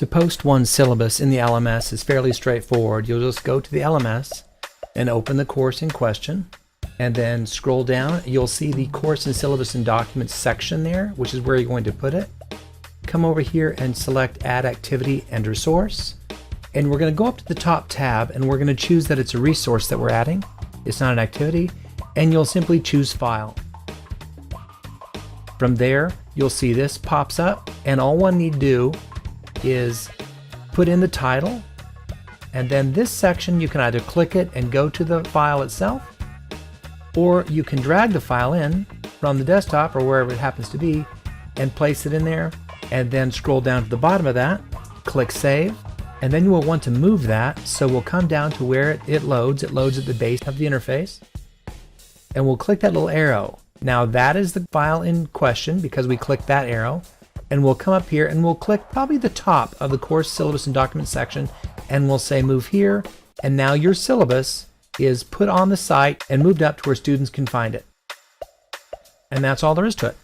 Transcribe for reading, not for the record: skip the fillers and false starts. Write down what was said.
To post one's syllabus in the LMS is fairly straightforward. You'll just go to the LMS and open the course in question, and then scroll down. You'll see the course and syllabus and documents section there, which is where you're going to put it. Come over here and select Add Activity and Resource. And we're going to go up to the top tab, and we're going to choose that it's a resource that we're adding. It's not an activity. And you'll simply choose File. From there, you'll see this pops up, and all one need to do is put in the title, and then this section you can either click it and go to the file itself, or you can drag the file in from the desktop or wherever it happens to be and place it in there, and then scroll down to the bottom of that, click Save, and then you will want to move that, so we'll come down to where it loads. It loads at the base of the interface, and we'll click that little arrow. Now that is the file in question because we clicked that arrow, and we'll come up here and we'll click probably the top of the course, syllabus, and document section, and we'll say move here, and now your syllabus is put on the site and moved up to where students can find it. And that's all there is to it.